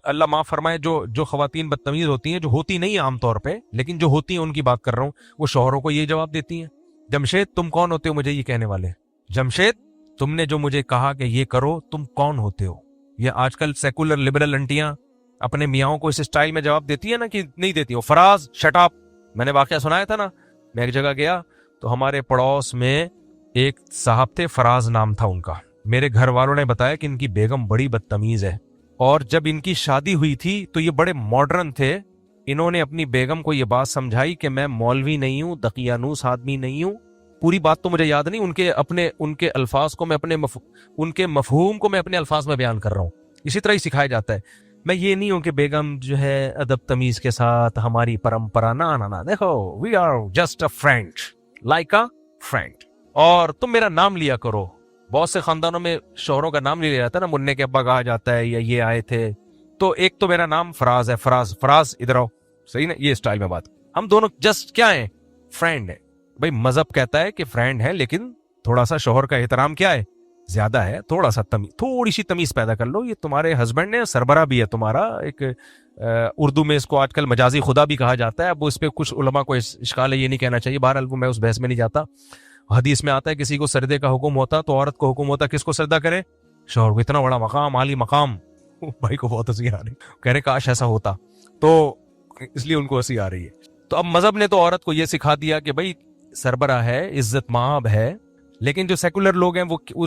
اللہ معاف فرمائے جو خواتین بدتمیز ہوتی ہیں، جو ہوتی نہیں عام طور پہ لیکن جو ہوتی ہیں ان کی بات کر رہا ہوں، وہ شوہروں کو یہ جواب دیتی ہیں، جمشید تم کون ہوتے ہو مجھے یہ کہنے والے؟ جمشید تم نے جو مجھے کہا کہ یہ کرو تم کون ہوتے ہو؟ یہ آج کل سیکولر لبرل انٹیاں اپنے میاں کو اس اسٹائل میں جواب دیتی ہیں نا کہ نہیں دیتی ہو، فراز شٹ اپ۔ میں نے واقعہ سنایا تھا نا، میں ایک جگہ گیا تو ہمارے پڑوس میں ایک صاحب تھے، فراز نام تھا ان کا۔ میرے گھر والوں نے بتایا کہ ان کی بیگم بڑی بدتمیز ہے، اور جب ان کی شادی ہوئی تھی تو یہ بڑے ماڈرن تھے۔ انہوں نے اپنی بیگم کو یہ بات سمجھائی کہ میں مولوی نہیں ہوں، دقیانوس آدمی نہیں ہوں۔ پوری بات تو مجھے یاد نہیں، ان کے الفاظ کو میں ان کے مفہوم کو میں اپنے الفاظ میں بیان کر رہا ہوں۔ اسی طرح ہی سکھایا جاتا ہے۔ میں یہ نہیں ہوں کہ بیگم جو ہے ادب تمیز کے ساتھ ہماری پرمپرا، نہ دیکھو we are just a friend, like a friend, اور تم میرا نام لیا کرو۔ بہت سے خاندانوں میں شوہروں کا نام نہیں لیا جاتا نا، منع کے ابا کہا جاتا ہے یا یہ آئے تھے، تو ایک تو میرا نام فراز ہے، فراز ادھر آؤ، صحیح نا؟ یہ اسٹائل میں بات، ہم دونوں جسٹ کیا ہیں؟ فرینڈ ہے۔ بھائی مذہب کہتا ہے کہ فرینڈ ہے، لیکن تھوڑا سا شوہر کا احترام کیا ہے؟ زیادہ ہے، تھوڑا سا تھوڑی سی تمیز پیدا کر لو۔ یہ تمہارے ہسبینڈ نے، سربراہ بھی ہے تمہارا، ایک اردو میں اس کو آج کل مجازی خدا بھی کہا جاتا ہے۔ اب اس پہ کچھ علماء کو اشکال ہے، یہ نہیں کہنا چاہیے، بہرحال میں اس بحث میں نہیں جاتا۔ حدیث میں آتا ہے کسی کو سردے کا حکم ہوتا تو عورت کو حکم ہوتا کس کو سردہ کرے؟ شوہر کو۔ اتنا بڑا مقام، عالی مقام، بھائی کو بہت ہنسی آ رہی، کہہ رہے کاش ایسا ہوتا، تو اس لیے ان کو ہنسی آ رہی ہے۔ تو اب مذہب نے تو عورت کو یہ سکھا دیا کہ بھائی سربراہ ہے، عزت مآب ہے، لیکن جو سیکولر لوگ ہیں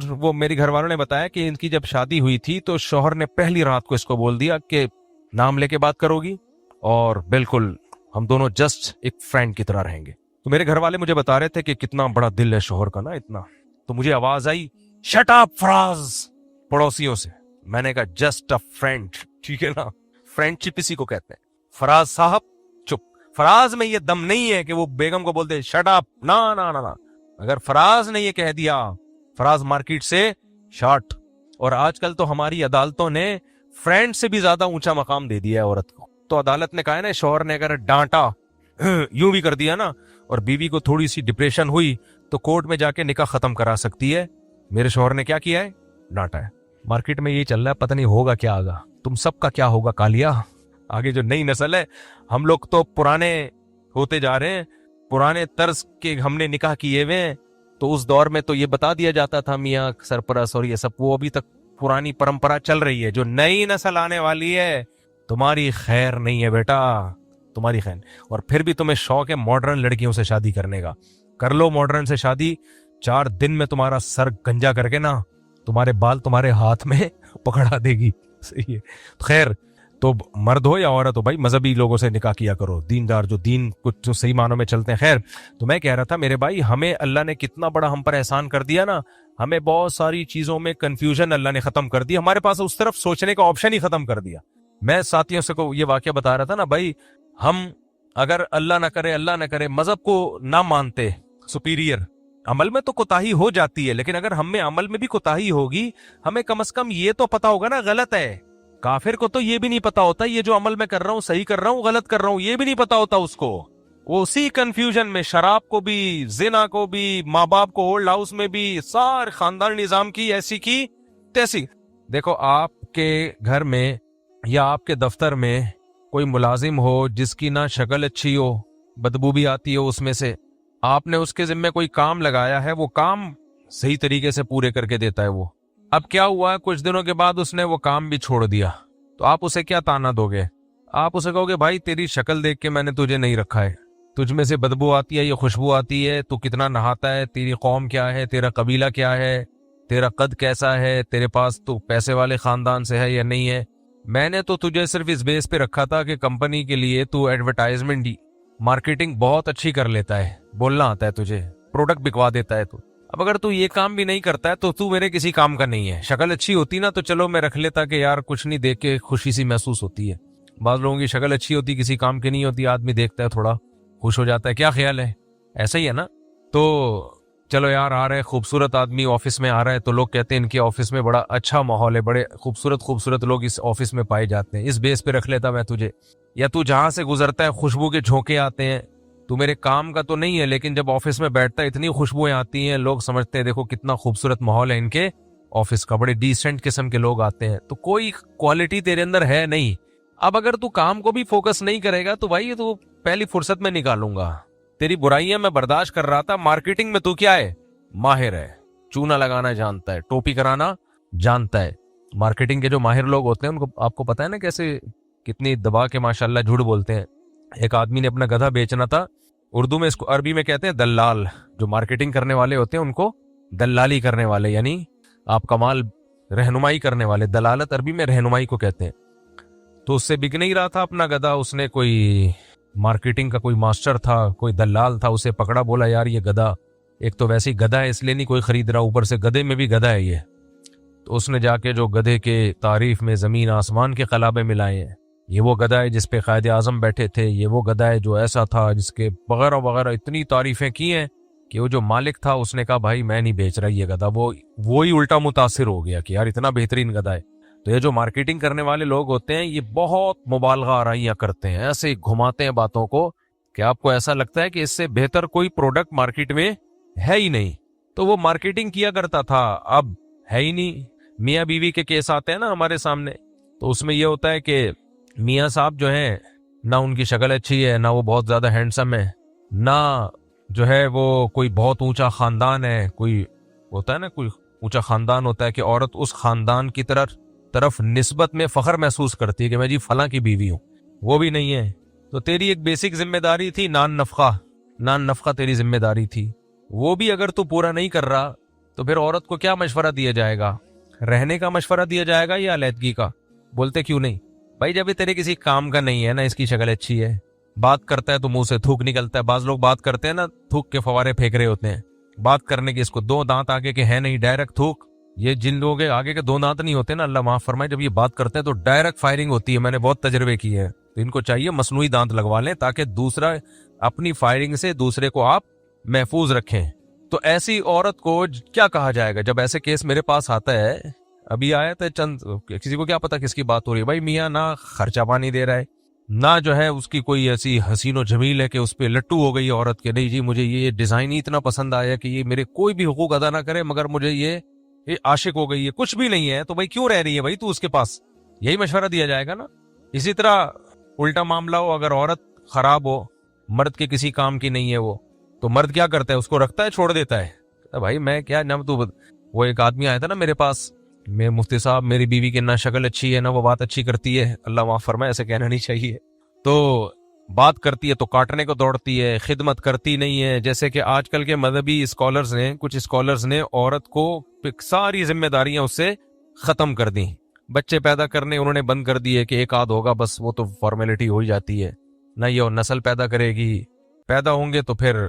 وہ میرے گھر والوں نے بتایا کہ ان کی جب شادی ہوئی تھی تو شوہر نے پہلی رات کو اس کو بول دیا کہ نام لے کے بات کرو گی، اور بالکل ہم دونوں جسٹ ایک فرینڈ کی طرح رہیں گے۔ تو میرے گھر والے مجھے بتا رہے تھے کہ کتنا بڑا دل ہے شوہر کا نا، اتنا۔ تو مجھے آواز آئی شٹ اپ فراز پڑوسیوں سے۔ میں نے کہا جسٹ اے فرینڈ، ٹھیک ہے نا، فرینڈ شپ اسی کو کہتے ہیں۔ فراز صاحب چپ۔ فراز میں یہ دم نہیں ہے کہ وہ بیگم کو بولتے شٹ اپ، نہ۔ اگر فراز نے یہ کہہ دیا، فراز مارکیٹ سے شارٹ۔ اور آج کل تو ہماری عدالتوں نے فرینڈ سے بھی زیادہ اونچا مقام دے دیا ہے عورت کو۔ تو عدالت نے کہا ہے نا، شوہر نے اگر ڈانٹا، یوں بھی کر دیا نا، اور بیوی کو تھوڑی سی ڈپریشن ہوئی تو کورٹ میں جا کے نکاح ختم کرا سکتی ہے۔ میرے شوہر نے کیا کیا ہے؟ ڈانٹا ہے۔ مارکیٹ میں یہ چل رہا ہے، پتہ نہیں ہوگا کیا آگا، تم سب کا کیا ہوگا کالیا۔ آگے جو نئی نسل ہے، ہم لوگ تو پرانے ہوتے جا رہے ہیں، پرانے طرز کے ہم نے نکاح کیے ہوئے ہیں۔ تو اس دور میں تو یہ بتا دیا جاتا تھا میاں سرپرست اور یہ سب، وہ ابھی تک پرانی پرمپرا چل رہی ہے۔ جو نئی نسل آنے والی ہے، تمہاری خیر نہیں ہے بیٹا، تمہاری خیر۔ اور پھر بھی تمہیں شوق ہے ماڈرن لڑکیوں سے شادی کرنے کا، کر لو ماڈرن سے شادی، 4 دن میں تمہارا سر گنجا کر کے نا تمہارے بال تمہارے ہاتھ میں پکڑا دے گی۔ صحیح ہے، خیر تو مرد ہو یا عورت ہو بھائی، مذہبی لوگوں سے نکاح کیا کرو، دیندار جو دین کچھ جو صحیح معنوں میں چلتے ہیں۔ خیر تو میں کہہ رہا تھا میرے بھائی، ہمیں اللہ نے کتنا بڑا ہم پر احسان کر دیا نا، ہمیں بہت ساری چیزوں میں کنفیوژن اللہ نے ختم کر دیا، ہمارے پاس اس طرف سوچنے کا آپشن ہی ختم کر دیا۔ میں ساتھیوں سے کو یہ واقعہ بتا رہا تھا نا بھائی، ہم اگر اللہ نہ کرے مذہب کو نہ مانتے سپیریئر، عمل میں تو کوتاہی ہو جاتی ہے، لیکن اگر ہم میں عمل میں بھی کوتاہی ہوگی، ہمیں کم از کم یہ تو پتا ہوگا نا غلط ہے۔ کافر کو تو یہ بھی نہیں پتا ہوتا یہ جو عمل میں کر رہا ہوں صحیح کر رہا ہوں غلط کر رہا ہوں، یہ بھی نہیں پتا ہوتا اس کو۔ وہ اسی کنفیوژن میں، شراب کو بھی، زنا کو بھی، ماں باپ کو اولڈ ہاؤس میں بھی، سارے خاندان نظام کی ایسی کی تیسی۔ دیکھو آپ کے گھر میں یا آپ کے دفتر میں کوئی ملازم ہو جس کی نہ شکل اچھی ہو، بدبو بھی آتی ہو اس میں سے، آپ نے اس کے ذمہ کوئی کام لگایا ہے، وہ کام صحیح طریقے سے پورے کر کے دیتا ہے وہ۔ اب کیا ہوا ہے، کچھ دنوں کے بعد اس نے وہ کام بھی چھوڑ دیا، تو آپ اسے کیا تانا دو گے؟ آپ اسے کہو گے بھائی تیری شکل دیکھ کے میں نے تجھے نہیں رکھا ہے، تجھ میں سے بدبو آتی ہے، یہ خوشبو آتی ہے، تو کتنا نہاتا ہے، تیری قوم کیا ہے، تیرا قبیلہ کیا ہے، تیرا قد کیسا ہے، تیرے پاس تو پیسے والے خاندان سے ہے یا نہیں ہے۔ میں نے تو تجھے صرف اس بیس پہ رکھا تھا کہ کمپنی کے لیے تو ایڈورٹائزمنٹ مارکیٹنگ بہت اچھی کر لیتا ہے، بولنا آتا ہے تجھے، پروڈکٹ بکوا دیتا ہے تو۔ اب اگر تو یہ کام بھی نہیں کرتا ہے تو تو میرے کسی کام کا نہیں ہے۔ شکل اچھی ہوتی نا تو چلو میں رکھ لیتا کہ یار کچھ نہیں، دیکھ کے خوشی سی محسوس ہوتی ہے۔ بعض لوگوں کی شکل اچھی ہوتی کسی کام کی نہیں ہوتی، آدمی دیکھتا ہے تھوڑا خوش ہو جاتا ہے، کیا خیال ہے؟ ایسا ہی ہے نا؟ تو چلو یار آ رہے خوبصورت آدمی آفس میں آ رہا ہے تو لوگ کہتے ہیں ان کے آفس میں بڑا اچھا ماحول ہے، بڑے خوبصورت لوگ اس آفس میں پائے جاتے ہیں، اس بیس پہ رکھ لیتا میں تجھے۔ یا تو جہاں سے گزرتا ہے خوشبو کے جھونکے آتے ہیں، تو میرے کام کا تو نہیں ہے لیکن جب آفس میں بیٹھتا ہے اتنی خوشبوئیں آتی ہیں، لوگ سمجھتے ہیں دیکھو کتنا خوبصورت ماحول ہے ان کے آفس کا، بڑے ڈیسنٹ قسم کے لوگ آتے ہیں۔ تو کوئی کوالٹی تیرے اندر ہے نہیں اب اگر تو کام کو بھی فوکس نہیں کرے گا تو بھائی تو پہلی فرصت میں نکالوں گا. تیری برائیاں میں برداشت کر رہا تھا, مارکیٹنگ میں تو کیا ہے, ماہر ہے, چونا لگانا جانتا ہے, ٹوپی کرانا جانتا ہے. مارکیٹنگ کے جو ماہر لوگ ہوتے ہیں ان کو آپ کو پتا ہے نا کیسے کتنی دبا کے ماشاءاللہ جھوٹ بولتے ہیں. ایک آدمی نے اپنا گدھا بیچنا تھا, اردو میں اس کو, عربی میں کہتے ہیں دلال. جو مارکیٹنگ کرنے والے ہوتے ہیں ان کو دلالی کرنے والے, یعنی آپ کا مال رہنمائی کرنے والے. دلالت عربی میں رہنمائی کو کہتے ہیں. تو اس سے بک نہیں رہا تھا اپنا گدھا, اس نے کوئی مارکیٹنگ کا کوئی ماسٹر تھا, کوئی دلال تھا, اسے پکڑا, بولا یار یہ گدھا ایک تو ویسے ہی گدھا ہے اس لیے نہیں کوئی خرید رہا, اوپر سے گدھے میں بھی گدھا ہے یہ. تو اس نے جا کے جو گدھے کے تعریف میں زمین آسمان کے قلابے ملائے ہیں. یہ وہ گدھا ہے جس پہ قائد اعظم بیٹھے تھے, یہ وہ گدھا ہے جو ایسا تھا, جس کے وغیرہ وغیرہ اتنی تعریفیں کی ہیں کہ وہ جو مالک تھا اس نے کہا بھائی میں نہیں بیچ رہا یہ گدھا. وہی الٹا متاثر ہو گیا کہ یار اتنا بہترین گدھا ہے. تو یہ جو مارکیٹنگ کرنے والے لوگ ہوتے ہیں یہ بہت مبالغہ آرائیاں کرتے ہیں, ایسے گھماتے ہیں باتوں کو کہ آپ کو ایسا لگتا ہے کہ اس سے بہتر کوئی پروڈکٹ مارکیٹ میں ہے ہی نہیں. تو وہ مارکیٹنگ کیا کرتا تھا, اب ہے ہی نہیں. میاں بیوی کے کیس آتے ہیں نا ہمارے سامنے, تو اس میں یہ ہوتا ہے کہ میاں صاحب جو ہیں نہ ان کی شکل اچھی ہے, نہ وہ بہت زیادہ ہینڈسم ہے, نہ جو ہے وہ کوئی بہت اونچا خاندان ہے. کوئی ہوتا ہے نا کوئی اونچا خاندان ہوتا ہے کہ عورت اس خاندان کی طرف نسبت میں فخر محسوس کرتی ہے کہ میں جی فلاں کی بیوی ہوں, وہ بھی نہیں ہے. تو تیری ایک بیسک ذمہ داری تھی نان نفقہ تیری ذمہ داری تھی, وہ بھی اگر تو پورا نہیں کر رہا تو پھر عورت کو کیا مشورہ دیا جائے گا, رہنے کا مشورہ دیا جائے گا یا علیحدگی کا؟ بولتے کیوں نہیں بھائی, جب یہ تیرے کسی کام کا نہیں ہے نا, اس کی شکل اچھی ہے, بات کرتا ہے تو منہ سے تھوک نکلتا ہے. بعض لوگ بات کرتے ہیں نا تھوک کے فوارے پھینک رہے ہوتے ہیں, بات کرنے کے اس کو دو دانت آگے کے ہیں نہیں, ڈائریکٹ تھوک. یہ جن لوگوں کے آگے کے دو دانت نہیں ہوتے نا, اللہ معاف فرمائے, جب یہ بات کرتے ہیں تو ڈائریکٹ فائرنگ ہوتی ہے. میں نے بہت تجربے کیے ہیں. تو ان کو چاہیے مصنوعی دانت لگوا لیں تاکہ دوسرا اپنی فائرنگ سے دوسرے کو آپ محفوظ رکھیں. تو ایسی عورت کو کیا کہا جائے گا جب ایسے کیس میرے پاس آتا ہے؟ ابھی آیا تھا چند, کسی کو کیا پتا کس کی بات ہو رہی ہے بھائی. میاں نہ خرچہ پانی دے رہا ہے, نہ جو ہے اس کی کوئی ایسی حسین و جمیل ہے کہ اس پہ لٹو ہو گئی عورت کے, نہیں جی مجھے یہ ڈیزائن ہی اتنا پسند آیا کہ یہ میرے کوئی بھی حقوق ادا نہ کرے مگر مجھے یہ عاشق ہو گئی ہے, کچھ بھی نہیں ہے. تو بھائی کیوں رہ رہی ہے بھائی تو اس کے پاس؟ یہی مشورہ دیا جائے گا نا. اسی طرح الٹا معاملہ ہو, اگر عورت خراب ہو, مرد کے کسی کام کی نہیں ہے وہ, تو مرد کیا کرتا ہے, اس کو رکھتا ہے, چھوڑ دیتا ہے. بھائی میں کیا نہ تو, وہ ایک آدمی آیا تھا نا میرے پاس, میں مفتی صاحب میری بیوی کی نہ شکل اچھی ہے نہ وہ بات اچھی کرتی ہے, اللہ معاف فرمائے ایسے کہنا نہیں چاہیے, تو بات کرتی ہے تو کاٹنے کو دوڑتی ہے, خدمت کرتی نہیں ہے. جیسے کہ آج کل کے مذہبی اسکالرز نے, کچھ اسکالرز نے عورت کو ساری ذمہ داریاں اس سے ختم کر دیں. بچے پیدا کرنے انہوں نے بند کر دیے کہ ایک آدھ ہوگا بس, وہ تو فارمیلٹی ہو ہی جاتی ہے. نہ یہ نسل پیدا کرے گی, پیدا ہوں گے تو پھر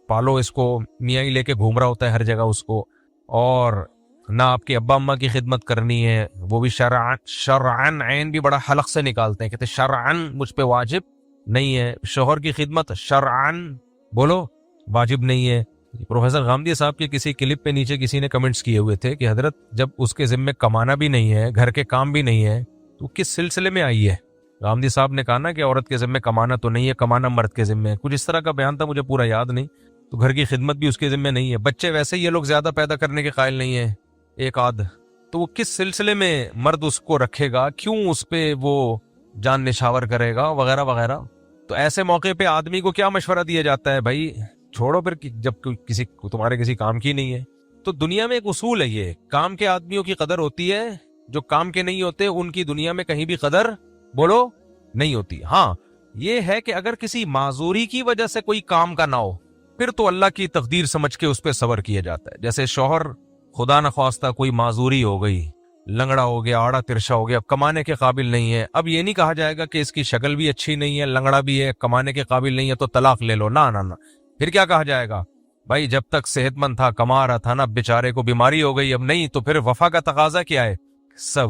پالو اس کو, میاں ہی لے کے گھوم رہا ہوتا ہے ہر جگہ اس کو. اور نہ آپ کے ابا اماں کی خدمت کرنی ہے, وہ بھی شرعن عین بھی بڑا حلق سے نکالتے ہیں, کہتے شرعن مجھ پہ واجب نہیں ہے. شوہر کی خدمت شرعن بولو واجب نہیں ہے. پروفیسر غامدی صاحب کے کسی کلپ پہ نیچے کسی نے کمنٹس کیے ہوئے تھے کہ حضرت جب اس کے ذمہ کمانا بھی نہیں ہے, گھر کے کام بھی نہیں ہے, تو کس سلسلے میں آئی ہے؟ غامدی صاحب نے کہا نا کہ عورت کے ذمہ کمانا تو نہیں ہے, کمانا مرد کے ذمہ ہے, کچھ اس طرح کا بیان تھا, مجھے پورا یاد نہیں. تو گھر کی خدمت بھی اس کے ذمہ نہیں ہے. بچے ویسے یہ لوگ زیادہ پیدا کرنے کے قائل نہیں ہیں, ایک آدھ, تو وہ کس سلسلے میں مرد اس کو رکھے گا, کیوں اس پہ وہ جان نشاور کرے گا وغیرہ وغیرہ. تو ایسے موقع پہ آدمی کو کیا مشورہ دیا جاتا ہے, بھائی چھوڑو پھر, جب تمہارے کسی کام کی نہیں ہے. تو دنیا میں ایک اصول ہے, یہ کام کے آدمیوں کی قدر ہوتی ہے, جو کام کے نہیں ہوتے ان کی دنیا میں کہیں بھی قدر بولو نہیں ہوتی. ہاں یہ ہے کہ اگر کسی معذوری کی وجہ سے کوئی کام کا نہ ہو, پھر تو اللہ کی تقدیر سمجھ کے اس پہ صبر کیا جاتا ہے. جیسے شوہر خدا نخواستہ کوئی معذوری ہو گئی, لنگڑا ہو گیا, آڑا ترشا ہو گیا, اب کمانے کے قابل نہیں ہے. اب یہ نہیں کہا جائے گا کہ اس کی شکل بھی اچھی نہیں ہے, لنگڑا بھی ہے, کمانے کے قابل نہیں ہے تو طلاق لے لو, نہ. پھر کیا کہا جائے گا, بھائی جب تک صحت مند تھا, کما رہا تھا نا, بیچارے کو بیماری ہو گئی, اب نہیں, تو پھر وفا کا تقاضا کیا ہے؟ سب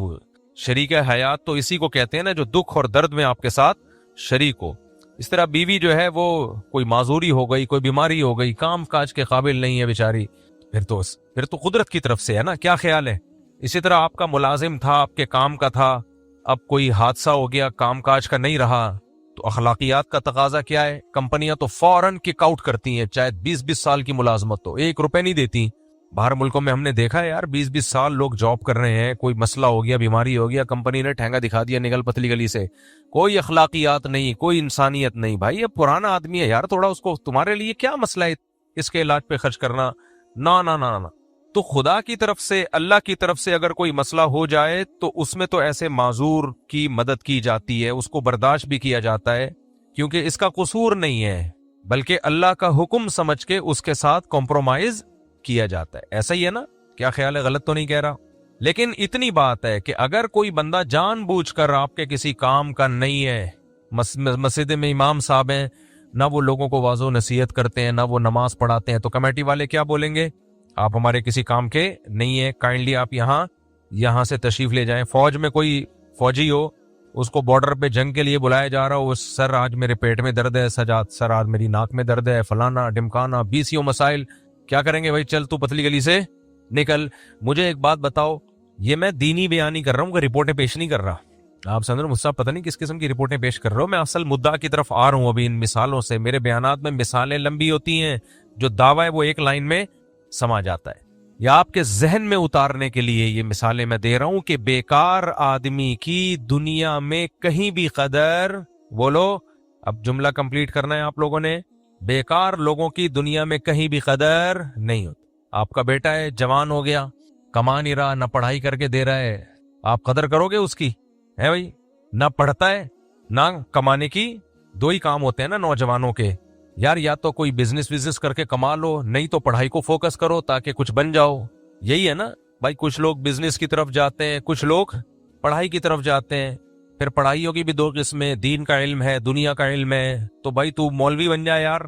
شریک حیات تو اسی کو کہتے ہیں نا جو دکھ اور درد میں آپ کے ساتھ شریک ہو. اس طرح بیوی جو ہے وہ کوئی معذوری ہو گئی, کوئی بیماری ہو گئی, کام کاج کے قابل نہیں ہے بیچاری, پھر تو قدرت کی طرف سے ہے نا. کیا خیال ہے؟ اسی طرح آپ کا ملازم تھا, آپ کے کام کا تھا, اب کوئی حادثہ ہو گیا, کام کاج کا نہیں رہا, تو اخلاقیات کا تقاضا کیا ہے؟ کمپنیاں تو فوراً کک آؤٹ کرتی ہیں, چاہے 20 سال کی ملازمت ہو, 1 روپے نہیں دیتی. باہر ملکوں میں ہم نے دیکھا ہے یار 20-20 سال لوگ جاب کر رہے ہیں, کوئی مسئلہ ہو گیا, بیماری ہو گیا, کمپنی نے ٹھینگا دکھا دیا, نکل پتلی گلی سے, کوئی اخلاقیات نہیں, کوئی انسانیت نہیں. بھائی یہ پرانا آدمی ہے یار, تھوڑا اس کو, تمہارے لیے کیا مسئلہ ہے اس کے علاج پہ خرچ کرنا؟ نا نا نا نا. تو خدا کی طرف سے, اللہ کی طرف سے اگر کوئی مسئلہ ہو جائے تو اس میں تو ایسے معذور کی مدد کی جاتی ہے, اس کو برداشت بھی کیا جاتا ہے, کیونکہ اس کا قصور نہیں ہے, بلکہ اللہ کا حکم سمجھ کے اس کے ساتھ کمپرومائز کیا جاتا ہے. ایسا ہی ہے نا؟ کیا خیال ہے, غلط تو نہیں کہہ رہا؟ لیکن اتنی بات ہے کہ اگر کوئی بندہ جان بوجھ کر آپ کے کسی کام کا نہیں ہے, مسجد میں امام صاحب ہیں, نہ وہ لوگوں کو واعظ و نصیحت کرتے ہیں, نہ وہ نماز پڑھاتے ہیں, تو کمیٹی والے کیا بولیں گے؟ آپ ہمارے کسی کام کے نہیں ہیں, کائنڈلی آپ یہاں سے تشریف لے جائیں. فوج میں کوئی فوجی ہو, اس کو بارڈر پہ جنگ کے لیے بلایا جا رہا ہو, سر آج میرے پیٹ میں درد ہے, سر آج میری ناک میں درد ہے, فلانا ڈمکانا, 20 مسائل, کیا کریں گے بھائی؟ چل تو پتلی گلی سے نکل. مجھے ایک بات بتاؤ, یہ میں دینی بیان نہیں کر رہا ہوں, کہ رپورٹیں پیش نہیں کر رہا. آپ سمجھ رہے ہو؟ مجھ سے پتہ نہیں کس قسم کی رپورٹیں پیش کر رہے ہو. میں اصل مدعا کی طرف آ رہا ہوں ابھی ان مثالوں سے. میرے بیانات میں مثالیں لمبی ہوتی ہیں, جو دعویٰ ہے وہ ایک لائن میں سما جاتا ہے. یا آپ کے ذہن میں اتارنے کے لیے یہ مثالیں میں دے رہا ہوں کہ بیکار آدمی کی دنیا میں کہیں بھی قدر, بولو اب جملہ کمپلیٹ کرنا ہے آپ لوگوں نے, بیکار لوگوں کی دنیا میں کہیں بھی قدر نہیں ہوتی. آپ کا بیٹا ہے, جوان ہو گیا, کما نہیں رہا, نہ پڑھائی کر کے دے رہا ہے, آپ قدر کرو گے اس کی؟ ہے بھائی, نہ پڑھتا ہے نہ کمانے کی. 2 ہی کام ہوتے ہیں نا نوجوانوں کے یار, یا تو کوئی بزنس کر کے کما لو, نہیں تو پڑھائی کو فوکس کرو تاکہ کچھ بن جاؤ. یہی ہے نا بھائی, کچھ لوگ بزنس کی طرف جاتے ہیں, کچھ لوگ پڑھائی کی طرف جاتے ہیں. پھر پڑھائیوں کی بھی 2 قسمیں, دین کا علم ہے, دنیا کا علم ہے. تو بھائی تو مولوی بن جا یار,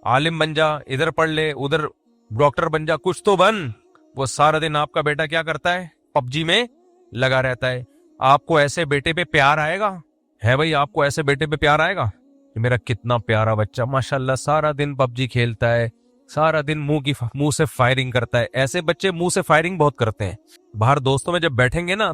عالم بن جا, ادھر پڑھ لے, ادھر ڈاکٹر بن جا, کچھ تو بن. وہ سارا دن آپ کا بیٹا کیا کرتا ہے؟ پب جی میں لگا رہتا ہے. آپ کو ایسے بیٹے پہ پیار آئے گا؟ ہے بھائی, آپ کو ایسے بیٹے پہ پیار آئے گا کہ میرا کتنا پیارا بچہ ماشاءاللہ سارا دن پب جی کھیلتا ہے, سارا دن منہ سے فائرنگ کرتا ہے. ایسے بچے منہ سے فائرنگ بہت کرتے ہیں. باہر دوستوں میں جب بیٹھیں گے نا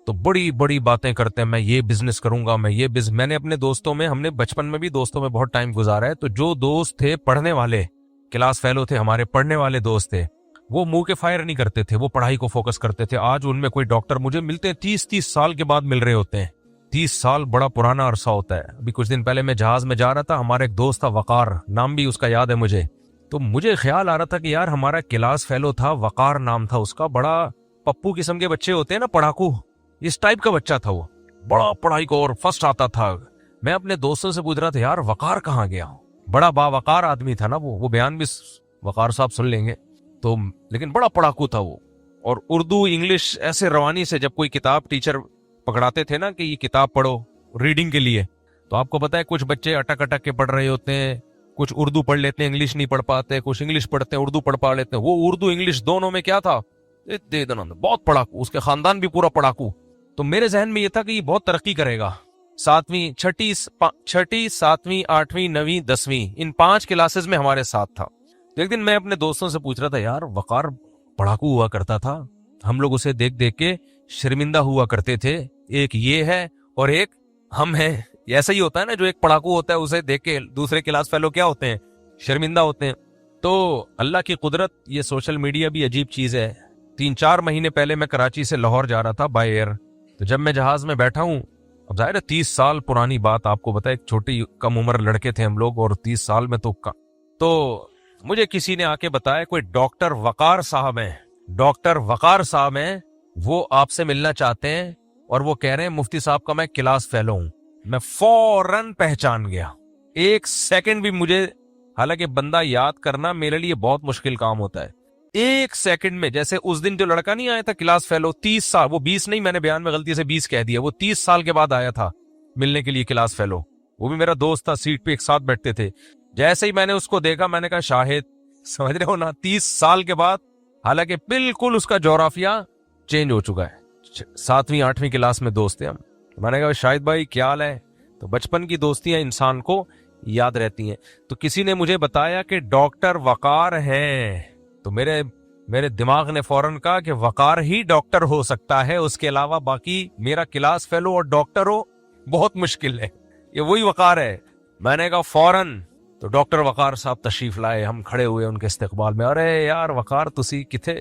تو بڑی بڑی باتیں کرتے ہیں, میں یہ بزنس کروں گا, میں نے اپنے دوستوں میں, ہم نے بچپن میں بھی دوستوں میں بہت ٹائم گزارا ہے, تو جو دوست تھے پڑھنے والے, کلاس فیلو تھے ہمارے, پڑھنے والے دوست تھے, وہ منہ کے فائر نہیں کرتے تھے, وہ پڑھائی کو فوکس کرتے تھے. آج ان میں کوئی ڈاکٹر مجھے ملتے ہیں 30 سال کے بعد مل رہے ہوتے ہیں. 30 سال بڑا پرانا عرصہ ہوتا ہے. ابھی کچھ دن پہلے میں جہاز میں جا رہا تھا, ہمارا ایک دوست تھا وقار, نام بھی اس کا یاد ہے مجھے, تو مجھے خیال آ رہا تھا کہ یار ہمارا کلاس فیلو تھا, وقار نام تھا اس کا, بڑا پپو قسم کے بچے ہوتے ہیں نا, پڑھاکو, اس ٹائپ کا بچہ تھا وہ, بڑا پڑھائی کو اور فرسٹ آتا تھا. میں اپنے دوستوں سے پوچھ رہا تھا یار وقار کہاں گیا؟ بڑا باوقار آدمی تھا نا وہ بیان بھی وقار صاحب سن لیں گے تو, لیکن بڑا پڑھاکو تھا وہ. اور اردو انگلش ایسے روانی سے, جب کوئی کتاب ٹیچر پکڑاتے تھے نا کہ یہ کتاب پڑھو ریڈنگ کے لیے, تو آپ کو پتا ہے کچھ بچے اٹک اٹک کے پڑھ رہے ہوتے ہیں, کچھ اردو پڑھ لیتے ہیں, انگلش نہیں پڑھ پاتے, کچھ انگلش پڑھتے ہیں, اردو پڑھ پا لیتے ہیں. وہ اردو انگلش دونوں میں کیا تھا, بہت پڑھاکو, اس کے خاندان بھی پورا پڑھاکو. تو میرے ذہن میں یہ تھا کہ یہ بہت ترقی کرے گا. 7ویں 6ٹی 7ویں 8ویں 9ویں 10ویں ان 5 کلاسز میں ہمارے ساتھ تھا. ایک دن میں اپنے دوستوں سے پوچھ رہا تھا یار وقار پڑھاکو ہوا کرتا تھا, ہم لوگ اسے دیکھ دیکھ کے شرمندہ ہوا کرتے تھے, ایک یہ ہے اور ایک ہم ہیں. ایسا ہی ہوتا ہے نا, جو ایک پڑھاکو ہوتا ہے اسے دیکھ کے دوسرے کلاس فیلو کیا ہوتے ہیں, شرمندہ ہوتے ہیں. تو اللہ کی قدرت, یہ سوشل میڈیا بھی عجیب چیز ہے. 3-4 مہینے پہلے میں کراچی سے لاہور جا رہا تھا بائی ایئر, تو جب میں جہاز میں بیٹھا ہوں, اب ظاہر ہے 30 سال پرانی بات, آپ کو بتایا ایک چھوٹی کم عمر لڑکے تھے ہم لوگ, اور 30 سال میں تو مجھے کسی نے آ کے بتایا کوئی ڈاکٹر وقار صاحب ہیں, وہ آپ سے ملنا چاہتے ہیں, اور وہ کہہ رہے ہیں مفتی صاحب کا میں کلاس فیلو ہوں. میں فوراً پہچان گیا, 1 سیکنڈ بھی مجھے, حالانکہ بندہ یاد کرنا میرے لیے بہت مشکل کام ہوتا ہے, 1 سیکنڈ میں. جیسے اس دن جو لڑکا نہیں آیا تھا کلاس فیلو 30 سال, وہ 20 نہیں, میں نے بیان میں غلطی سے 20 کہہ دیا, وہ 30 سال کے بعد آیا تھا ملنے کے لیے کلاس فیلو, وہ بھی میرا دوست تھا, سیٹ پہ ایک ساتھ بیٹھتے تھے. جیسے ہی میں نے اس کو دیکھا میں نے کہا شاہد, سمجھ رہے ہو نا, 30 سال کے بعد, حالانکہ بالکل اس کا جغرافیہ چینج ہو چکا ہے. 7ویں 8ویں کلاس میں دوست ہیں ہم. میں نے کہا شاہد بھائی کیا حال ہے؟ تو بچپن کی دوستیاں انسان کو یاد رہتی ہیں. تو کسی نے مجھے بتایا کہ ڈاکٹر وقار ہیں, تو میرے دماغ نے فوراً کہا کہ وقار ہی ڈاکٹر ہو سکتا ہے, اس کے علاوہ باقی میرا کلاس فیلو اور ڈاکٹر ہو بہت مشکل ہے, یہ وہی وقار ہے. میں نے کہا فوراً, تو ڈاکٹر وقار صاحب تشریف لائے, ہم کھڑے ہوئے ان کے استقبال میں, ارے یار وقار تسی کتھے,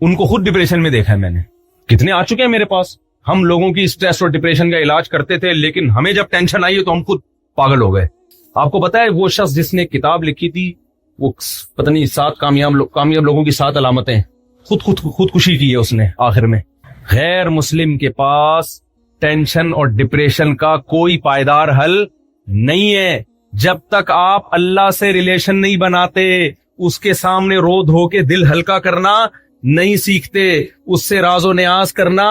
ان کو خود ڈپریشن میں دیکھا ہے میں نے. کتنے آ چکے ہیں میرے پاس. ہم لوگوں کی اسٹریس اور ڈپریشن کا علاج کرتے تھے, لیکن ہمیں جب ٹینشن آئی ہے تو ہم خود پاگل ہو گئے. آپ کو پتا ہے وہ شخص جس نے کتاب لکھی تھی, وہ پتہ نہیں 7 کامیاب لوگوں کی 7 علامتیں, خودکشی کی ہے اس نے آخر میں. غیر مسلم کے پاس ٹینشن اور ڈپریشن کا کوئی پائیدار حل نہیں ہے. جب تک آپ اللہ سے ریلیشن نہیں بناتے, اس کے سامنے رو دھو کے دل ہلکا کرنا نہیں سیکھتے, اس سے راز و نیاز کرنا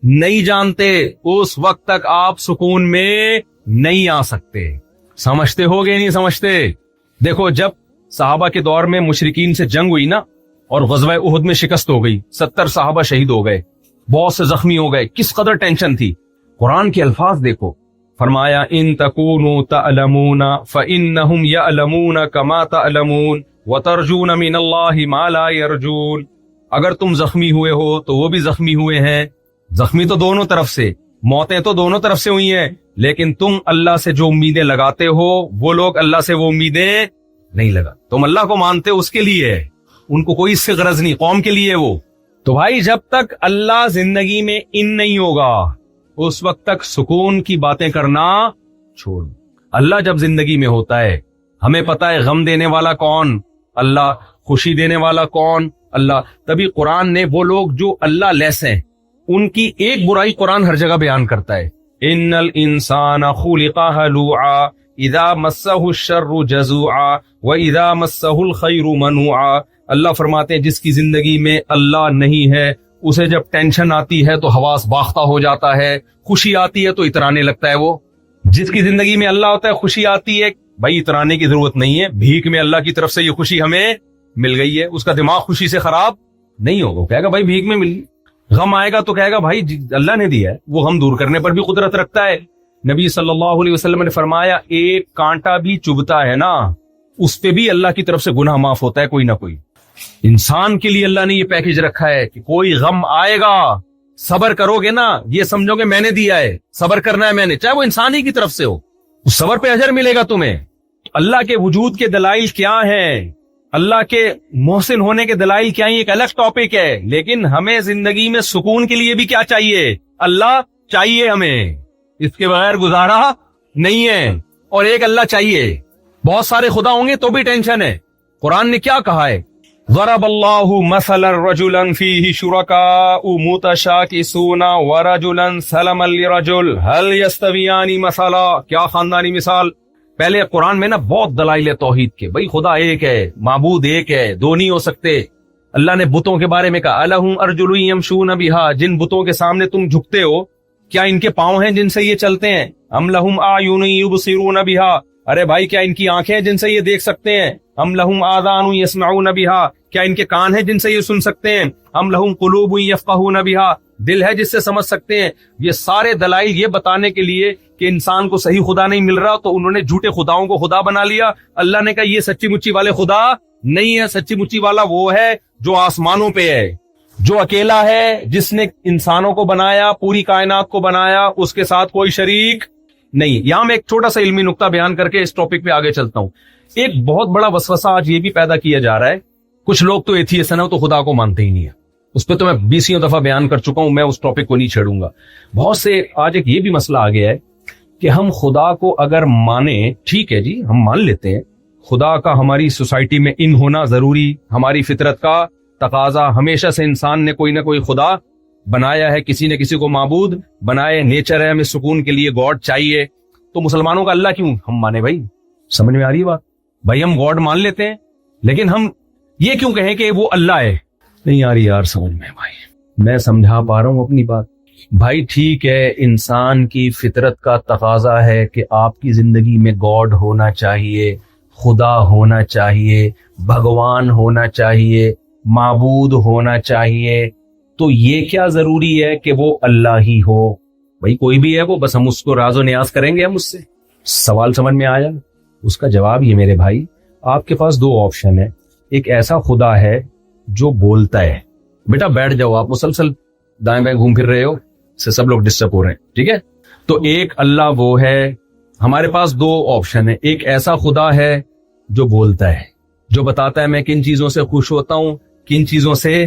نہیں جانتے, اس وقت تک آپ سکون میں نہیں آ سکتے. سمجھتے ہو گے نہیں سمجھتے؟ دیکھو جب صحابہ کے دور میں مشرکین سے جنگ ہوئی نا, اور غزوہ احد میں شکست ہو گئی, 70 صحابہ شہید ہو گئے, بہت سے زخمی ہو گئے, کس قدر ٹینشن تھی. قرآن کے الفاظ دیکھو, فرمایا ان تکونوا تعلمون فانہم یعلمون کما تعلمون وترجون من اللہ ما لا یرجون. اگر تم زخمی ہوئے ہو تو وہ بھی زخمی ہوئے ہیں. زخمی تو دونوں طرف سے, موتیں تو دونوں طرف سے ہوئی ہیں, لیکن تم اللہ سے جو امیدیں لگاتے ہو وہ لوگ اللہ سے وہ امیدیں نہیں لگا. تم اللہ کو مانتے ہو اس کے لیے, ان کو کوئی اس سے غرض نہیں, قوم کے لیے وہ. تو بھائی جب تک اللہ زندگی میں ان نہیں ہوگا, اس وقت تک سکون کی باتیں کرنا چھوڑ. اللہ جب زندگی میں ہوتا ہے, ہمیں پتا ہے غم دینے والا کون, اللہ. خوشی دینے والا کون, اللہ. تبھی قرآن نے وہ لوگ جو اللہ لیس ہیں ان کی ایک برائی قرآن ہر جگہ بیان کرتا ہے. ان الانسان خلق ہلوعا اذا مسہ الشر جزوعا واذا مسہ الخیر منوعا. اللہ فرماتے ہیں جس کی زندگی میں اللہ نہیں ہے, اسے جب ٹینشن آتی ہے تو حواس باختہ ہو جاتا ہے, خوشی آتی ہے تو اترانے لگتا ہے. وہ جس کی زندگی میں اللہ ہوتا ہے, خوشی آتی ہے, بھائی اترانے کی ضرورت نہیں ہے, بھیک میں اللہ کی طرف سے یہ خوشی ہمیں مل گئی ہے. اس کا دماغ خوشی سے خراب نہیں ہوگا, کہے گا بھائی بھیک میں ملی. غم آئے گا تو کہے گا بھائی اللہ نے دیا ہے, وہ غم دور کرنے پر بھی قدرت رکھتا ہے. نبی صلی اللہ علیہ وسلم نے فرمایا ایک کانٹا بھی چبھتا ہے نا, اس پہ بھی اللہ کی طرف سے گناہ معاف ہوتا ہے کوئی نہ کوئی. انسان کے لیے اللہ نے یہ پیکج رکھا ہے کہ کوئی غم آئے گا, صبر کرو گے نا, یہ سمجھو کہ میں نے دیا ہے, صبر کرنا ہے میں نے, چاہے وہ انسان ہی کی طرف سے ہو, اس صبر پہ اجر ملے گا تمہیں. اللہ کے وجود کے دلائل کیا ہیں, اللہ کے محسن ہونے کے دلائل کیا ہیں, ایک الگ ٹاپک ہے. لیکن ہمیں زندگی میں سکون کے لیے بھی کیا چاہیے, اللہ چاہیے ہمیں, اس کے بغیر گزارا نہیں ہے. اور ایک اللہ چاہیے, بہت سارے خدا ہوں گے تو بھی ٹینشن ہے. قرآن نے کیا کہا ہے, ضرب اللہ مثلا رجلا فیہ شرکاء متشاکسون ورجلا سلما لرجل هل یستویان مثلا. کیا خاندانی مثال. پہلے قرآن میں نا بہت دلائل توحید کے, بھئی خدا ایک ہے, معبود ایک ہے, دو نہیں ہو سکتے. اللہ نے بتوں کے بارے میں کہا الہم ارجل یمشون بہا, جن بتوں کے سامنے تم جھکتے ہو کیا ان کے پاؤں ہیں جن سے یہ چلتے ہیں. ام لہم اعین یبصرون بہا, ارے بھائی کیا ان کی آنکھیں ہیں جن سے یہ دیکھ سکتے ہیں. ام لہم آذان یسمعون بہا, کیا ان کے کان ہیں جن سے یہ سن سکتے ہیں. ام لہم قلوب یفقہون بہا, دل ہے جس سے سمجھ سکتے ہیں. یہ سارے دلائل یہ بتانے کے لیے کہ انسان کو صحیح خدا نہیں مل رہا تو انہوں نے جھوٹے خداؤں کو خدا بنا لیا. اللہ نے کہا یہ سچی مچی والے خدا نہیں ہے, سچی مچی والا وہ ہے جو آسمانوں پہ ہے, جو اکیلا ہے, جس نے انسانوں کو بنایا, پوری کائنات کو بنایا, اس کے ساتھ کوئی شریک نہیں. یہاں میں ایک چھوٹا سا علمی نقطہ بیان کر کے اس ٹاپک پہ آگے چلتا ہوں. ایک بہت بڑا وسوسہ آج یہ بھی پیدا کیا جا رہا ہے, کچھ لوگ تو ایتھیسٹ ہیں تو خدا کو مانتے ہی نہیں ہے. اس پہ تو میں 20 دفعہ بیان کر چکا ہوں, میں اس ٹاپک کو نہیں چھیڑوں گا. بہت سے آج ایک یہ بھی مسئلہ آ گیا ہے کہ ہم خدا کو اگر مانیں, ٹھیک ہے جی ہم مان لیتے ہیں خدا کا ہماری سوسائٹی میں ان ہونا ضروری, ہماری فطرت کا تقاضا, ہمیشہ سے انسان نے کوئی نہ کوئی خدا بنایا ہے, کسی نے کسی کو معبود بنائے, نیچر ہے, ہمیں سکون کے لیے گاڈ چاہیے. تو مسلمانوں کا اللہ کیوں ہم مانے بھائی؟ سمجھ میں آ رہی ہے بات؟ بھائی ہم گاڈ مان لیتے ہیں لیکن ہم یہ کیوں کہیں کہ وہ اللہ ہے؟ نہیں آ رہی یار سمجھ میں بھائی, میں سمجھا پا رہا ہوں اپنی بات. بھائی ٹھیک ہے, انسان کی فطرت کا تقاضا ہے کہ آپ کی زندگی میں گاڈ ہونا چاہیے, خدا ہونا چاہیے, بھگوان ہونا چاہیے, معبود ہونا چاہیے. تو یہ کیا ضروری ہے کہ وہ اللہ ہی ہو؟ بھائی کوئی بھی ہے وہ, بس ہم اس کو راز و نیاز کریں گے. ہم اس سے سوال سمجھ میں آیا؟ اس کا جواب یہ میرے بھائی, آپ کے پاس 2 آپشن ہے. ایک ایسا خدا ہے جو بولتا ہے, بیٹا بیٹھ جاؤ, آپ مسلسل دائیں بائیں گھوم پھر رہے ہو, سے سب لوگ ڈسٹرب ہو رہے ہیں, ٹھیک ہے. تو ایک اللہ وہ ہے, ہمارے پاس 2 آپشن ہے. ایک ایسا خدا ہے جو بولتا ہے, جو بتاتا ہے میں کن چیزوں سے خوش ہوتا ہوں, کن چیزوں سے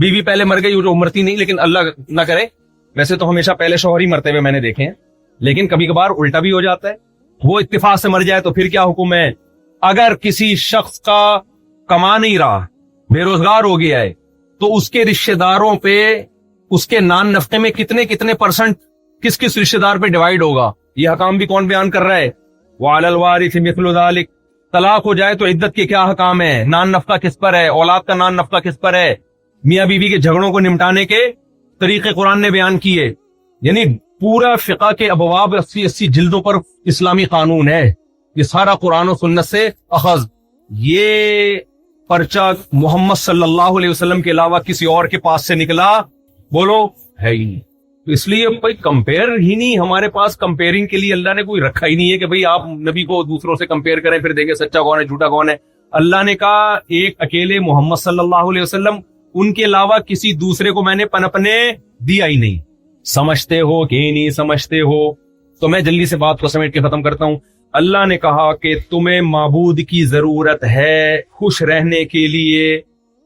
بیوی پہلے مر گئی جو مرتی نہیں, لیکن اللہ نہ کرے, ویسے تو ہمیشہ پہلے شوہر ہی مرتے ہوئے میں نے دیکھے ہیں, لیکن کبھی کبھار الٹا بھی ہو جاتا ہے, وہ اتفاق سے مر جائے تو پھر کیا حکم ہے؟ اگر کسی شخص کا کما نہیں رہا, بے روزگار ہو گیا ہے, تو اس کے رشتہ داروں پہ اس کے نان نفقے میں کتنے پرسنٹ کس کس رشتہ دار پہ ڈیوائیڈ ہوگا, یہ حکام بھی کون بیان کر رہا ہے؟ وعلی الوارث مثل ذلک. طلاق ہو جائے تو عدت کے کیا حکام ہے, نان نفقہ کس پر ہے, اولاد کا نان نفقہ کس پر ہے, میاں بیوی کے جھگڑوں کو نمٹانے کے طریقے قرآن نے بیان کیے. یعنی پورا فقہ کے ابواب 80 جلدوں پر اسلامی قانون ہے, یہ سارا قرآن و سنت سے اخذ. یہ پرچہ محمد صلی اللہ علیہ وسلم کے علاوہ کسی اور کے پاس سے نکلا بولو ہے ہی نہیں. تو اس لیے کوئی کمپیئر ہی نہیں, ہمارے پاس کمپیئرنگ کے لیے اللہ نے کوئی رکھا ہی نہیں ہے کہ بھئی آپ نبی کو دوسروں سے کمپیئر کریں پھر دیکھیں سچا کون ہے جھوٹا کون ہے. اللہ نے کہا ایک اکیلے محمد صلی اللہ علیہ وسلم, ان کے علاوہ کسی دوسرے کو میں نے پنپنے دیا ہی نہیں. سمجھتے ہو کہ نہیں سمجھتے ہو؟ تو میں جلدی سے بات کو سمیٹ کے ختم کرتا ہوں. اللہ نے کہا کہ تمہیں معبود کی ضرورت ہے خوش رہنے کے لیے,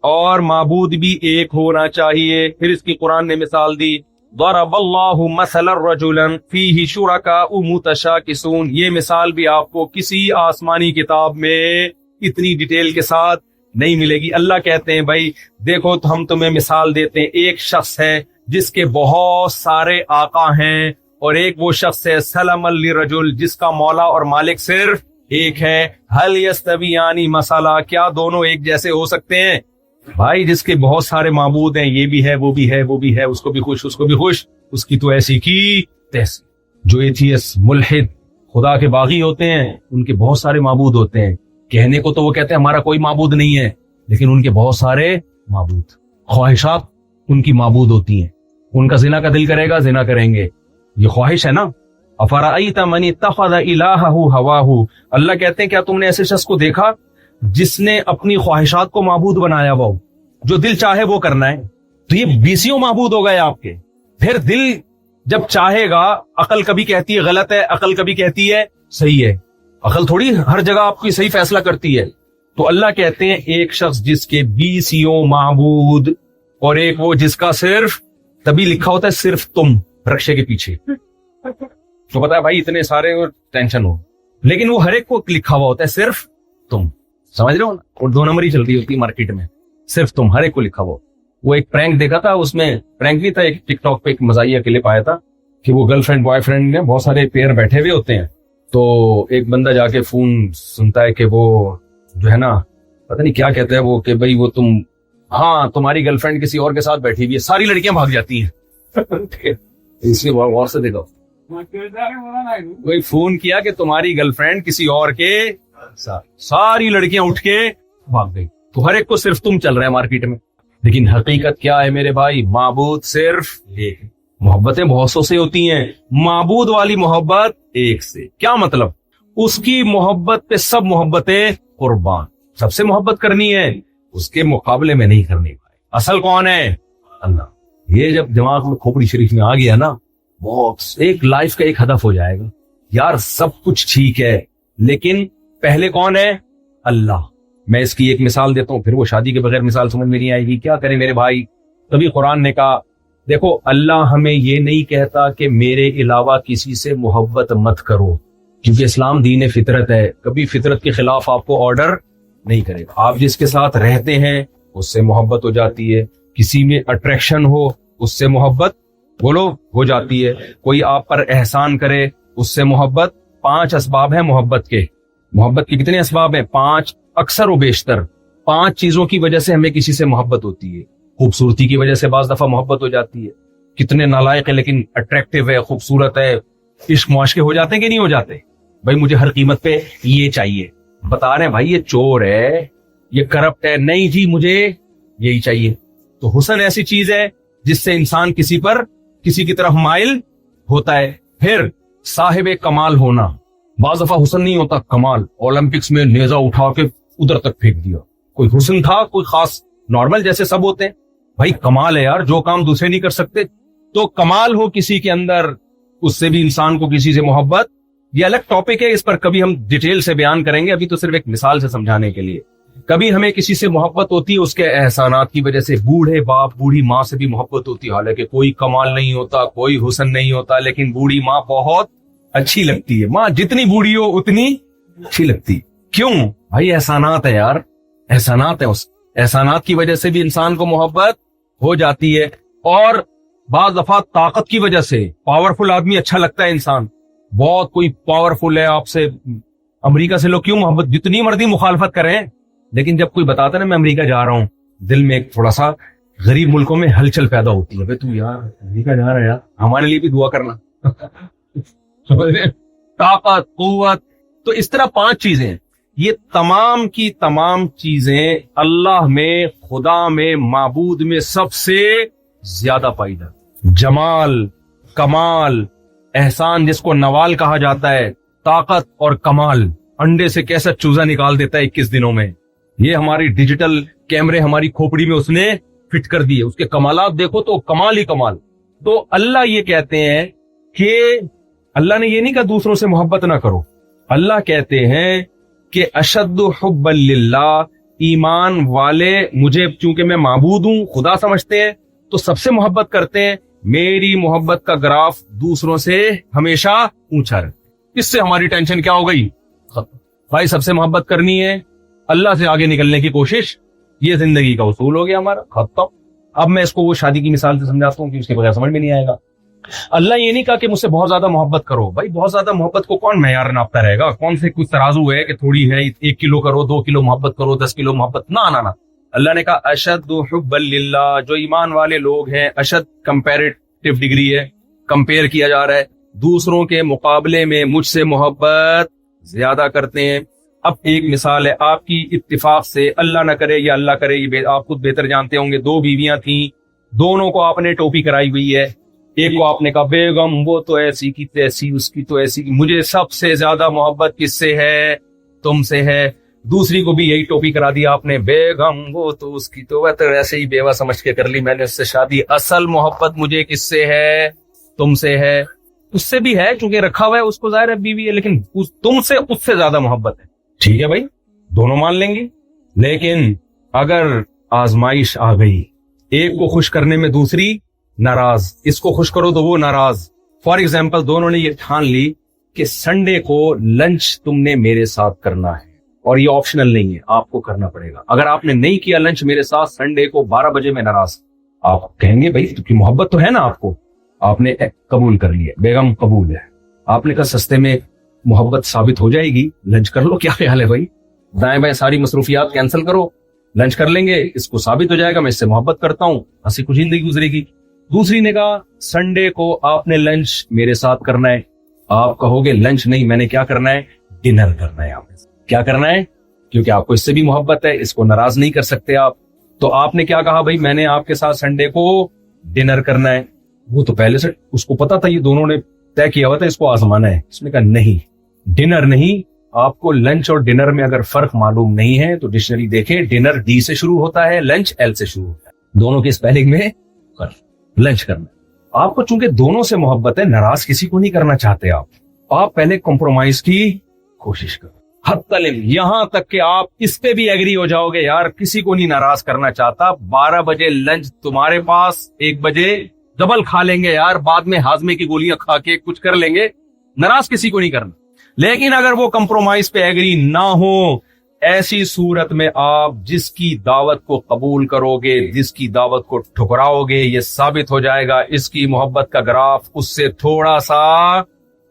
اور معبود بھی ایک ہونا چاہیے. پھر اس کی قرآن نے مثال دی, ضرب اللہ مثلا رجلا فیہ شرکاء متشاکسون. یہ مثال بھی آپ کو کسی آسمانی کتاب میں اتنی ڈیٹیل کے ساتھ نہیں ملے گی. اللہ کہتے ہیں بھائی دیکھو تو ہم تمہیں مثال دیتے ہیں, ایک شخص ہے جس کے بہت سارے آقا ہیں, اور ایک وہ شخص ہے سلم للرجل جس کا مولا اور مالک صرف ایک ہے. هل یستویان مثلا, کیا دونوں ایک جیسے ہو سکتے ہیں؟ بھائی جس کے بہت سارے معبود ہیں, یہ بھی ہے وہ بھی ہے وہ بھی ہے, اس کو بھی خوش اس کو بھی خوش, اس کی تو ایسی کی تیسی. جو ایتھیس ملحد خدا کے باغی ہوتے ہیں ان کے بہت سارے معبود ہوتے ہیں, کہنے کو تو وہ کہتے ہیں ہمارا کوئی معبود نہیں ہے, لیکن ان کے بہت سارے معبود, خواہشات ان کی معبود ہوتی ہیں. ان کا زنا کا دل کرے گا زنا کریں گے, یہ خواہش ہے نا. افرأیت من اتخذ الہہ ہواہ, اللہ کہتے ہیں کیا تم نے ایسے شخص کو دیکھا جس نے اپنی خواہشات کو معبود بنایا, وہ جو دل چاہے وہ کرنا ہے. تو یہ 20 معبود ہو گئے آپ کے. پھر دل جب چاہے گا, عقل کبھی کہتی ہے غلط ہے, عقل کبھی کہتی ہے صحیح ہے, عقل تھوڑی ہر جگہ آپ کی صحیح فیصلہ کرتی ہے. تو اللہ کہتے ہیں ایک شخص جس کے 20 معبود, اور ایک وہ جس کا صرف تبھی لکھا ہوتا ہے صرف تم رکشے کے پیچھے, تو پتا ہے بھائی اتنے سارے ٹینشن ہو, لیکن وہ ہر ایک کو لکھا ہوا ہوتا ہے صرف تم. سمجھ رہے ہو نا, اور 2 نمبر ہی چلتی ہوتی ہے مارکیٹ میں, صرف تم ہر ایک کو لکھا ہوا. وہ ایک پرینک دیکھا تھا, اس میں پرینک نہیں تھا, ایک ٹک ٹاک پہ ایک مزاحیہ کلپ آیا تھا کہ وہ گرل فرینڈ بوائے فرینڈ میں بہت سارے پیئر بیٹھے ہوئے ہوتے ہیں, تو ایک بندہ جا کے فون سنتا ہے کہ وہ جو ہے نا پتہ نہیں کیا کہتا ہے وہ کہ بھائی وہ تم, ہاں تمہاری گرل فرینڈ کسی اور کے ساتھ بیٹھی ہوئی ہے. ساری لڑکیاں بھاگ جاتی ہیں. اس لیے غور سے دیکھو, کوئی فون کیا کہ تمہاری گرل فرینڈ کسی اور کے, ساری لڑکیاں اٹھ کے بھاگ گئی. تو ہر ایک کو صرف تم چل رہا ہے مارکیٹ میں, لیکن حقیقت کیا ہے میرے بھائی؟ معبود صرف ایک. محبتیں بہت سو سے ہوتی ہیں, معبود والی محبت ایک سے. کیا مطلب؟ اس کی محبت پہ سب محبتیں قربان, سب سے محبت کرنی ہے, اس کے مقابلے میں نہیں کرنی. بھائی اصل کون ہے؟ اللہ. یہ جب دماغ میں کھوپڑی شریف میں آ گیا نا, بہت ایک لائف کا ایک ہدف ہو جائے گا. یار سب کچھ ٹھیک ہے, لیکن پہلے کون ہے؟ اللہ. میں اس کی ایک مثال دیتا ہوں, پھر وہ شادی کے بغیر مثال سمجھ میں نہیں آئے گی. کیا کریں میرے بھائی؟ تبھی قرآن نے کہا دیکھو اللہ ہمیں یہ نہیں کہتا کہ میرے علاوہ کسی سے محبت مت کرو, کیونکہ اسلام دین فطرت ہے, کبھی فطرت کے خلاف آپ کو آرڈر نہیں کرے گا. آپ جس کے ساتھ رہتے ہیں اس سے محبت ہو جاتی ہے, کسی میں اٹریکشن ہو اس سے محبت بولو ہو جاتی ہے, کوئی آپ پر احسان کرے اس سے محبت. 5 اسباب ہیں محبت کے. محبت کے کتنے اسباب ہیں؟ 5, اکثر و بیشتر 5 چیزوں کی وجہ سے ہمیں کسی سے محبت ہوتی ہے. خوبصورتی کی وجہ سے بعض دفعہ محبت ہو جاتی ہے, کتنے نالائق ہے لیکن اٹریکٹیو ہے, خوبصورت ہے, عشق معاشقے ہو جاتے ہیں کہ نہیں ہو جاتے؟ بھائی مجھے ہر قیمت پہ یہ چاہیے, بتا رہے ہیں بھائی یہ چور ہے, یہ کرپٹ ہے, نہیں جی مجھے یہی چاہیے. تو حسن ایسی چیز ہے جس سے انسان کسی پر کسی کی طرف مائل ہوتا ہے. پھر صاحب کمال ہونا, بعض دفعہ حسن نہیں ہوتا کمال, اولمپکس میں نیزہ اٹھا کے ادھر تک پھینک دیا, کوئی حسن تھا کوئی خاص, نارمل جیسے سب ہوتے ہیں. بھائی کمال ہے یار, جو کام دوسرے نہیں کر سکتے, تو کمال ہو کسی کے اندر, اس سے بھی انسان کو کسی سے محبت. یہ الگ ٹاپک ہے, اس پر کبھی ہم ڈیٹیل سے بیان کریں گے, ابھی تو صرف ایک مثال سے سمجھانے کے لیے. کبھی ہمیں کسی سے محبت ہوتی ہے اس کے احسانات کی وجہ سے، بوڑھے باپ بوڑھی ماں سے بھی محبت ہوتی ہے، حالانکہ کوئی کمال نہیں ہوتا، کوئی حسن نہیں ہوتا، لیکن بوڑھی ماں بہت اچھی لگتی ہے. ماں جتنی بوڑھی ہو اتنی اچھی لگتی. کیوں بھائی؟ احسانات ہے یار، احسانات ہے. اس احسانات کی وجہ سے بھی انسان کو محبت ہو جاتی ہے. اور بعض دفعہ طاقت کی وجہ سے پاورفل آدمی اچھا لگتا ہے انسان. بہت کوئی پاورفل ہے آپ سے، امریکہ سے لوگ کیوں محبت، جتنی مرضی مخالفت کریں، لیکن جب کوئی بتاتا ہے نا میں امریکہ جا رہا ہوں، دل میں ایک تھوڑا سا غریب ملکوں میں ہلچل پیدا ہوتی ہے. تو یار امریکہ جا رہا ہے یار، ہمارے لیے بھی دعا کرنا. طاقت، قوت، تو اس طرح 5 چیزیں، یہ تمام کی تمام چیزیں اللہ میں، خدا میں، معبود میں سب سے زیادہ پائی جاتی. جمال، کمال، احسان جس کو نوال کہا جاتا ہے، طاقت اور کمال. انڈے سے کیسا چوزا نکال دیتا ہے 21 دنوں میں، یہ ہماری ڈیجیٹل کیمرے ہماری کھوپڑی میں اس نے فٹ کر دیے. اس کے کمالات دیکھو تو کمال ہی کمال. تو اللہ یہ کہتے ہیں کہ اللہ نے یہ نہیں کہا دوسروں سے محبت نہ کرو، اللہ کہتے ہیں کہ اشد حب للہ، ایمان والے مجھے چونکہ میں معبود ہوں، خدا سمجھتے ہیں تو سب سے محبت کرتے ہیں. میری محبت کا گراف دوسروں سے ہمیشہ اونچا رہے. اس سے ہماری ٹینشن کیا ہو گئی؟ ختم. بھائی سب سے محبت کرنی ہے، اللہ سے آگے نکلنے کی کوشش، یہ زندگی کا اصول ہو گیا ہمارا. ختم. اب میں اس کو وہ شادی کی مثال سے سمجھاتا ہوں کہ اس کے بغیر سمجھ میں نہیں آئے گا. اللہ یہ نہیں کہا کہ مجھ سے بہت زیادہ محبت کرو. بھائی بہت زیادہ محبت کو کون معیار ناپتا رہے گا؟ کون سے کچھ ترازو ہے کہ تھوڑی ہے 1 کلو کرو، 2 کلو محبت کرو، 10 کلو محبت؟ نہ. اللہ نے کہا اشد حب للہ، جو ایمان والے لوگ ہیں. اشد کمپیریٹو ڈگری ہے، کمپیئر کیا جا رہا ہے، دوسروں کے مقابلے میں مجھ سے محبت زیادہ کرتے ہیں. اب ایک مثال ہے آپ کی اتفاق سے، اللہ نہ کرے یا اللہ کرے، یہ آپ خود بہتر جانتے ہوں گے. 2 بیویاں تھیں، دونوں کو آپ نے ٹوپی کرائی ہوئی ہے. ایک کو آپ نے کہا بیگم وہ تو ایسی کی تیسی، اس کی تو ایسی کی، مجھے سب سے زیادہ محبت کس سے ہے؟ تم سے ہے. دوسری کو بھی یہی ٹوپی کرا دی آپ نے، بیگم وہ تو اس کی تو ایسے ہی بیوہ سمجھ کے کر لی میں نے اس سے شادی، اصل محبت مجھے کس سے ہے؟ تم سے ہے. اس سے بھی ہے چونکہ رکھا ہوا ہے اس کو، ظاہر ہے بیوی ہے، لیکن تم سے اس سے زیادہ محبت ہے. ٹھیک ہے بھائی، دونوں مان لیں گے. لیکن اگر آزمائش آ گئی، ایک کو خوش کرنے میں دوسری ناراض، اس کو خوش کرو تو وہ ناراض. فار ایگزامپل دونوں نے یہ ٹھان لی کہ سنڈے کو لنچ تم نے میرے ساتھ کرنا ہے، اور یہ آپشنل نہیں ہے، آپ کو کرنا پڑے گا. اگر آپ نے نہیں کیا لنچ میرے ساتھ سنڈے کو 12 بجے میں ناراض. آپ کہیں گے بھائی کیونکہ محبت تو ہے نا آپ کو، آپ نے قبول کر لیا، بیگم قبول ہے. آپ نے کہا سستے میں محبت ثابت ہو جائے گی، لنچ کر لو. کیا خیال ہے بھائی؟ دائیں بائیں ساری مصروفیات کینسل کرو، لنچ کر لیں گے، اس کو ثابت ہو جائے گا میں اس سے محبت کرتا ہوں، ہنسی خوشی زندگی گزرے گی. دوسری نے کہا سنڈے کو آپ نے لنچ میرے ساتھ کرنا ہے. آپ کہو گے لنچ نہیں، میں نے کیا کرنا ہے؟ ڈنر کرنا ہے. آپ کیا کرنا ہے؟ کیونکہ آپ کو اس سے بھی محبت ہے، اس کو ناراض نہیں کر سکتے آپ. تو آپ نے کیا کہا؟ بھائی میں نے آپ کے ساتھ سنڈے کو ڈنر کرنا ہے. وہ تو پہلے سے اس کو پتا تھا، یہ دونوں نے طے کیا ہوا تھا اس کو آزمانا ہے. اس نے کہا نہیں، ڈنر نہیں. آپ کو لنچ اور ڈنر میں اگر فرق معلوم نہیں ہے تو ڈکشنری دیکھیں. ڈنر ڈی سے شروع ہوتا ہے، لنچ ایل سے شروع ہوتا ہے. دونوں کے اسپیلنگ میں لنچ کرنا. آپ کو چونکہ دونوں سے محبت ہے، ناراض کسی کو نہیں کرنا چاہتے آپ پہلے کمپرومائز کی کوشش کرو. حتی یہاں تک کہ آپ اس پہ بھی ایگری ہو جاؤ گے یار کسی کو نہیں ناراض کرنا چاہتا. 12 بجے لنچ تمہارے پاس، 1 بجے ڈبل کھا لیں گے یار، بعد میں ہاضمے کی گولیاں کھا کے کچھ کر لیں گے، ناراض کسی کو نہیں کرنا. لیکن اگر وہ کمپرومائز پہ ایگری نہ ہو، ایسی صورت میں آپ جس کی دعوت کو قبول کرو گے، جس کی دعوت کو ٹھکراؤ گے، یہ ثابت ہو جائے گا اس کی محبت کا گراف اس سے تھوڑا سا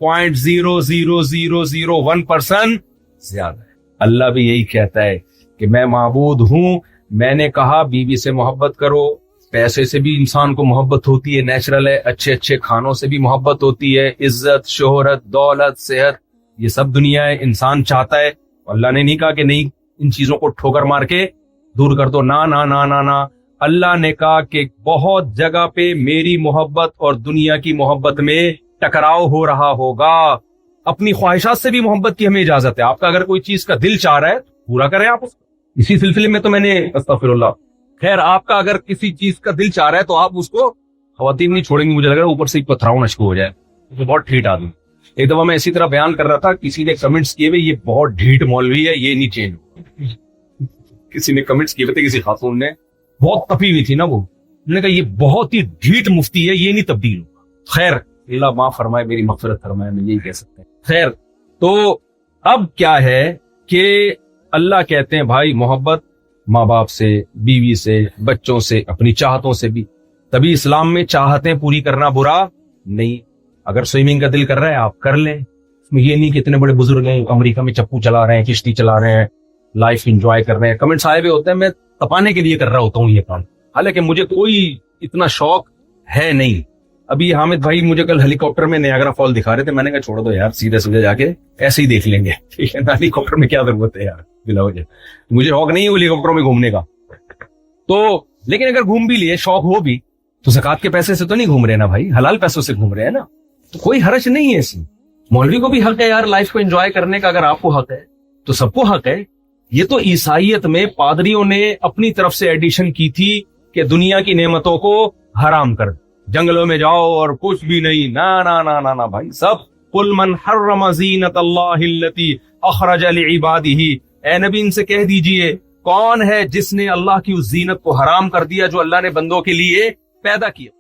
0.00001% زیادہ ہے. اللہ بھی یہی کہتا ہے کہ میں معبود ہوں، میں نے کہا بیوی سے محبت کرو. پیسے سے بھی انسان کو محبت ہوتی ہے، نیچرل ہے. اچھے اچھے کھانوں سے بھی محبت ہوتی ہے. عزت، شہرت، دولت، صحت، یہ سب دنیا ہے، انسان چاہتا ہے. اللہ نے نہیں کہا کہ نہیں ان چیزوں کو ٹھوکر مار کے دور کر دو، نہ نہ نہ نہ نہ. اللہ نے کہا کہ بہت جگہ پہ میری محبت اور دنیا کی محبت میں ٹکراؤ ہو رہا ہوگا. اپنی خواہشات سے بھی محبت کی ہمیں اجازت ہے. آپ کا اگر کوئی چیز کا دل چاہ رہا ہے پورا کریں آپ اس کو. اسی سلسلے میں تو میں نے استغفر اللہ، خیر آپ کا اگر کسی چیز کا دل چاہ رہا ہے تو آپ اس کو، خواتین نہیں چھوڑیں گی مجھے لگ رہا ہے، اوپر سے پتھراؤ نشک ہو جائے. بہت ٹھیٹ آدمی. ایک دفعہ میں اسی طرح بیان کر رہا تھا، کسی نے کمنٹس کیے ہوئے یہ بہت ڈھیٹ مولوی ہے، یہ نہیں چینج ہو. کسی نے کمنٹس کیے تھے, کسی خاتون نے, بہت تپی ہوئی تھی نا وہ, میں نے کہا یہ بہت ہی ڈھیٹ مفتی ہے, یہ نہیں تبدیل ہوگا. خیر اللہ معاف فرمائے, میری مغفرت فرمائے, میں یہی کہہ سکتے ہیں. خیر تو اب کیا ہے کہ اللہ کہتے ہیں بھائی محبت ماں باپ سے, بیوی سے, بچوں سے, اپنی چاہتوں سے بھی. تبھی اسلام میں چاہتیں پوری کرنا برا نہیں. اگر سوئمنگ کا دل کر رہا ہے آپ کر لیں, اس میں یہ نہیں کہ اتنے بڑے بزرگ ہیں امریکہ میں چپو چلا رہے ہیں, کشتی چلا رہے ہیں, لائف انجوائے کر رہے ہیں. کمنٹس آئے ہوئے ہوتے ہیں, میں تپانے کے لیے کر رہا ہوتا ہوں یہ کام, حالانکہ مجھے کوئی اتنا شوق ہے نہیں. ابھی حامد بھائی مجھے کل ہیلی کاپٹر میں نیاگرا فال دکھا رہے تھے, میں نے کہا چھوڑ دو یار, سیدھے سیدھے جا کے ایسے ہی دیکھ لیں گے, ٹھیک ہے نا, ہیلی کاپٹر میں کیا ضرورت ہے یار بلا وجہ, مجھے شوق نہیں ہے ہیلی کاپٹروں میں گھومنے کا. تو لیکن اگر گھوم بھی لیے, شوق ہو بھی, تو زکات کے پیسے سے تو نہیں گھوم رہے نا بھائی, حلال پیسوں سے گھوم رہے ہیں نا, تو کوئی حرج نہیں ہے اس میں. مولوی کو بھی حق ہے یار لائف کو انجوائے کرنے کا, اگر آپ کو حق ہے تو سب کو حق ہے. یہ تو عیسائیت میں پادریوں نے اپنی طرف سے ایڈیشن کی تھی کہ دنیا کی نعمتوں کو حرام کر, جنگلوں میں جاؤ اور کچھ بھی نہیں, نا بھائی سب. قل من حرم زینت اللہ التی اخرج لعبادہ, اے نبی ان سے کہہ دیجئے کون ہے جس نے اللہ کی اس زینت کو حرام کر دیا جو اللہ نے بندوں کے لیے پیدا کیا.